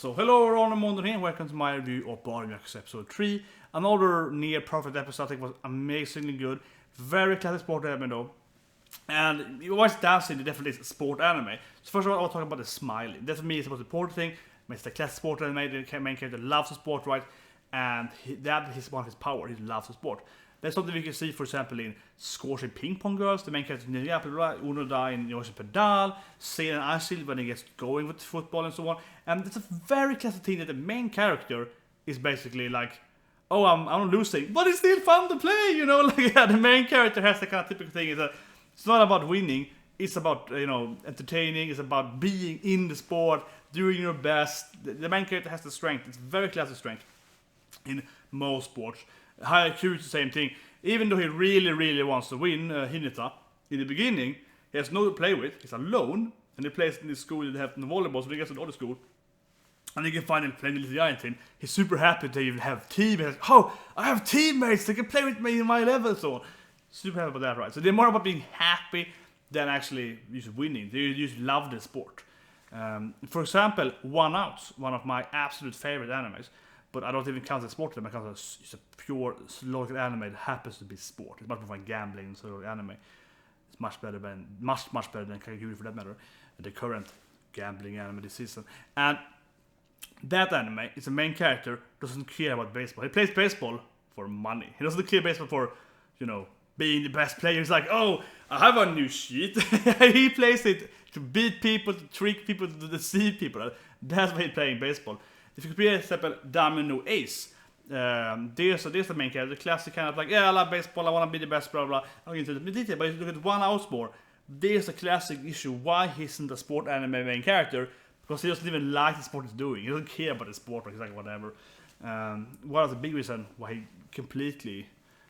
So hello everyone, I'm Onooda here, welcome to my review of Ballroom episode 3. Another near perfect episode. I think was amazingly good. Very classic sport anime though. And you watch dancing, it definitely is a sport anime. So first of all, I'll talk about the smiling. That for me is the most important thing. It's the classic sport anime, the main character loves the sport, right? And that is one of his power, he loves the sport. That's something we can see, for example, in Squash and Ping Pong Girls, the main character Onooda in Yowamushi Pedal, Seiya and Ashil when he gets going with football and so on. And it's a very classic thing that the main character is basically like, oh, I'm losing, but it's still fun to play, you know? Like, yeah, the main character has the kind of typical thing is that it's not about winning, it's about, entertaining, it's about being in the sport, doing your best. The main character has the strength, it's very classic strength in most sports. Haikyuu is the same thing. Even though he really wants to win, Hinata, in the beginning, he has no one to play with, he's alone, and he plays in this school that they have in the volleyball, so he gets to another school. And he can finally play with the giant team. He's super happy to even have teammates. Oh, I have teammates that can play with me in my level, so super happy about that, right? So they're more about being happy than actually just winning. They just love the sport. For example, One Out, one of my absolute favorite animes, but I don't even count as sport anime, I count as just a pure logical anime that happens to be sport. It's much more fun gambling sort of anime. It's much better than Kaguya for that matter, the current gambling anime this season. And that anime is the main character doesn't care about baseball. He plays baseball for money. He doesn't care baseball for, being the best player. He's like, oh, I have a new sheet. He plays it to beat people, to trick people, to deceive people. That's why he's playing baseball. If you could be a example, Domino Ace, there's the main character, the classic kind of like, yeah, I love baseball, I want to be the best, blah blah. I'll get into the detail, but if you look at One Out more, there's a classic issue why he isn't a sport anime main character, because he doesn't even like the sport he's doing. He doesn't care about the sport, he's like whatever. One of the big reasons why he completely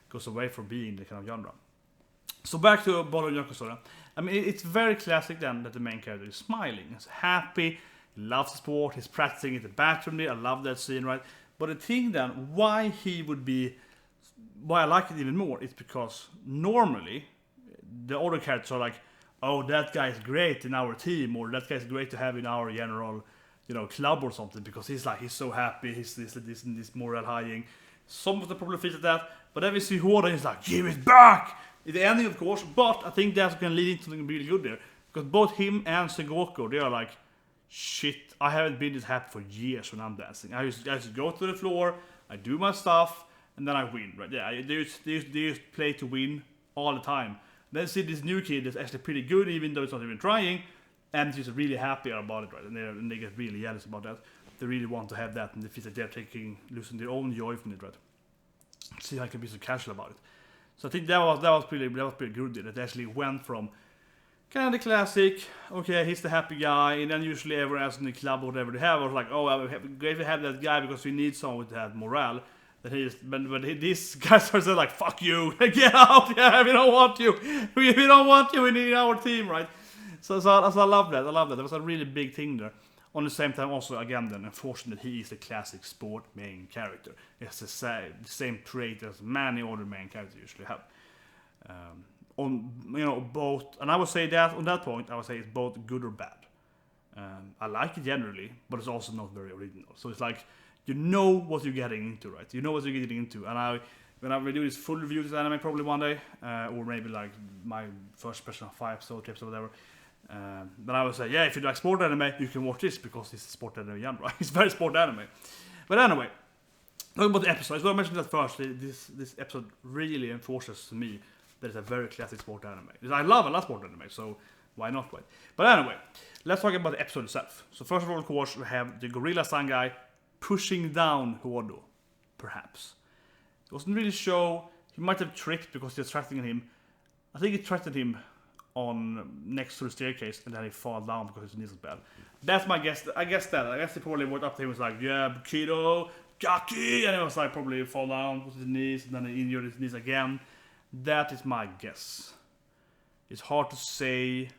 goes away from being the kind of genre. So back to Ballroom Youkoso. I mean, it's very classic then that the main character is smiling, he's happy. He loves the sport, he's practicing in the bathroom there, I love that scene, right? But the thing then, why I like it even more, is because normally, the other characters are like, oh, that guy is great in our team, or that guy is great to have in our general, club or something, because he's so happy, he's this morale highing. Some of the probably feel that, but then we see Hoda, he's like, give it back! In the ending, of course, but I think that's going to lead into something really good there, because both him and Sengoku, they are like, shit, I haven't been this happy for years when I'm dancing. I just go to the floor, I do my stuff, and then I win, right? Yeah, they just play to win all the time. Then see this new kid that's actually pretty good, even though it's not even trying, and he's really happy about it, right? And they get really jealous about that. They really want to have that, and they feel that they're losing their own joy from it, right? See how I can be so casual about it. So I think that was pretty good. That actually went from kind of the classic, okay, he's the happy guy, and then usually everyone else in the club or whatever they have was like, oh, great to have that guy because we need someone with that morale. But these guys are so like, fuck you, get out, yeah, we don't want you, we don't want you, we need our team, right? So I love that, that was a really big thing there. On the same time also, again then, unfortunately, he is the classic sport main character. It's the same trait as many other main characters usually have. On both, and I would say that on that point I would say it's both good or bad. I like it generally, but it's also not very original. So it's like you know what you're getting into, right? You know what you're getting into. And when I will do this full review of this anime probably one day, or maybe like my first special 5 episode tips or whatever. But I would say, yeah, if you like sport anime, you can watch this because it's sport anime genre. It's very sport anime. But anyway, talking about the episodes, I mentioned that first. This episode really enforces to me that it's a very classic sport anime. I love sport anime, so why not, right? But anyway, let's talk about the episode itself. So first of all, of course, we have the Gorilla Sun guy pushing down Hodo, perhaps. It wasn't really show. He might have tricked because he's threatening him. I think he threatened him on next to the staircase, and then he fall down because his knees is bad. That's my guess. I guess he probably went up to him and was like, yeah, Kido, Gaki, and it was like probably fall down with his knees, and then he injured his knees again. That is my guess. It's hard to say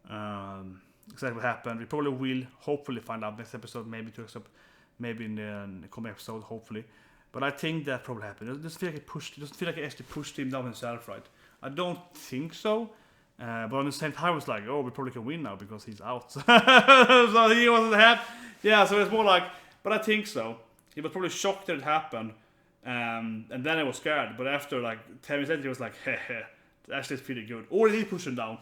exactly what happened. We probably will hopefully find out next episode, maybe in the coming episode, hopefully. But I think that probably happened. It doesn't feel like he actually pushed him down himself, right? I don't think so. But on the same time, it was like, oh, we probably can win now because he's out. So he wasn't happy. Yeah, so it's more like, but I think so. He was probably shocked that it happened. And then I was scared. But after like 10 minutes later, he was like, heh, actually it's pretty good. Or he pushed him down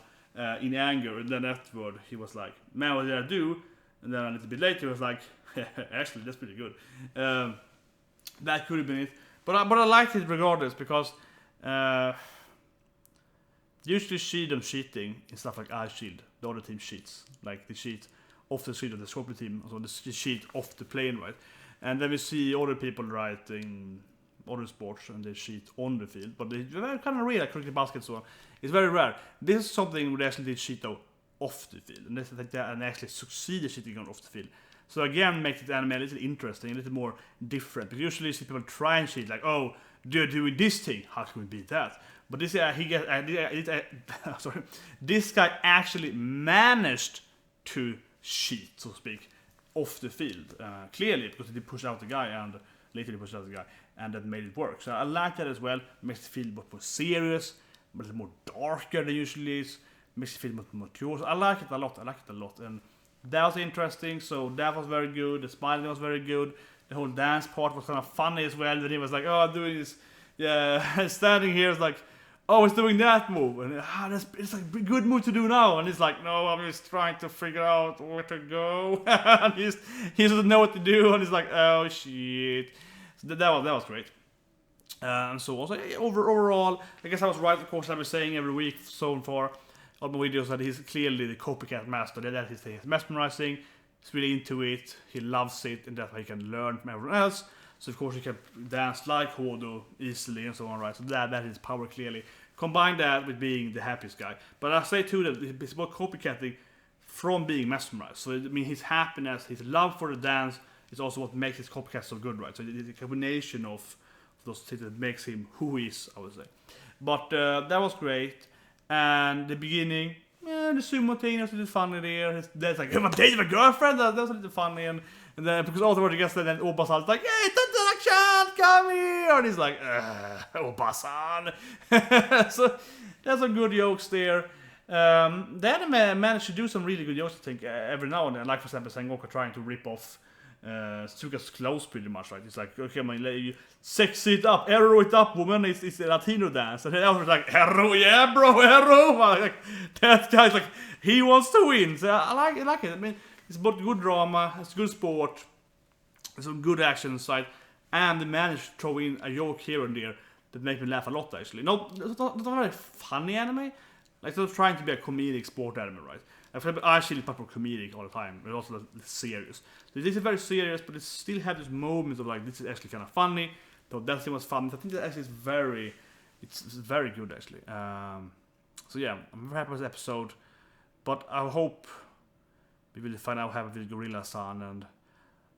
in anger. And then afterward, he was like, man, what did I do? And then a little bit later, he was like, actually, that's pretty good. That could have been it. But I liked it regardless because usually see them cheating in stuff like I shield. The other team cheats. Like they cheat off the shield of the Scorpio team. So they cheat off the plane, right? And then we see other people, right, in other sports and they cheat on the field. But they're kind of rare, like cricket, basket, so on. It's very rare. This is something where they actually cheat though off the field. And actually succeed at cheating on off the field. So again, makes the anime a little interesting, a little more different. Because usually you see people try and cheat, like, oh, they're doing this thing, how can we beat that? But this this guy actually managed to cheat, so to speak, off the field, clearly, because he did push out the guy, and later he pushed out the guy, and that made it work. So I like that as well. Makes it feel more serious, but a little more darker than usually is. Makes it feel more mature. So I like it a lot. And that was interesting. So that was very good. The smiling was very good. The whole dance part was kind of funny as well. Then he was like, "Oh, I'm doing this." Yeah, standing here is like, "Oh, he's doing that move," and it's like a good move to do now. And he's like, "No, I'm just trying to figure out where to go." And he doesn't know what to do, and he's like, "Oh shit." So that was great. And so also overall, I guess I was right. Of course, I've been saying every week so far on my videos that he's clearly the copycat master. That is his mesmerizing. He's really into it. He loves it, and that's why he can learn from everyone else. So of course he can dance like Hodo easily and so on, right? So that is power clearly. Combine that with being the happiest guy. But I say too that it's about copycatting from being mesmerized. So I mean his happiness, his love for the dance is also what makes his copycat so good, right? So it's a combination of those things that makes him who he is, I would say. But that was great. And the beginning, the sumo thing was a little funny there. That's like, I'm dating a girlfriend. That was a little funny. And then because afterwards, I guess then Obasan's like, hey, Tatara-chan, come here. And he's like, Obasan. So there's some good jokes there. The anime managed to do some really good jokes, I think, every now and then. Like, for example, Sengoku trying to rip off Tsuka's clothes pretty much, right? It's like, okay, man, you sex it up, arrow it up, woman. It's a Latino dance. And then after like, arrow, yeah, bro, arrow. Like, that guy's like, he wants to win. So I like it. I mean, it's both good drama, it's good sport, there's some good action inside, and they managed to throw in a joke here and there that made me laugh a lot, actually. Not a very funny anime. Like, they're trying to be a comedic sport anime, right? I actually proper comedic all the time, but also serious. So this is very serious, but it still had these moments of like, this is actually kind of funny. Though that thing was fun. I think that actually is it's very good actually. So yeah, I'm very happy with this episode, but I hope we will find out how with Gorilla-san, and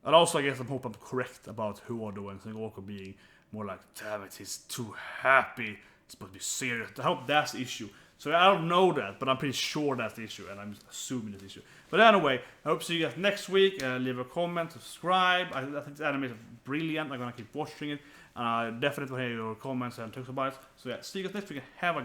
also I guess I'm hoping I'm correct about Hodo and Sengoku being more like, damn it, he's too happy. It's supposed to be serious. I hope that's the issue. So I don't know that, but I'm pretty sure that's the issue, and I'm just assuming that's the issue. But anyway, I hope to see you guys next week. Leave a comment, subscribe. I think this anime is brilliant. I'm gonna keep watching it. Definitely hear your comments and talk about it. So yeah, see you guys next week. Have a great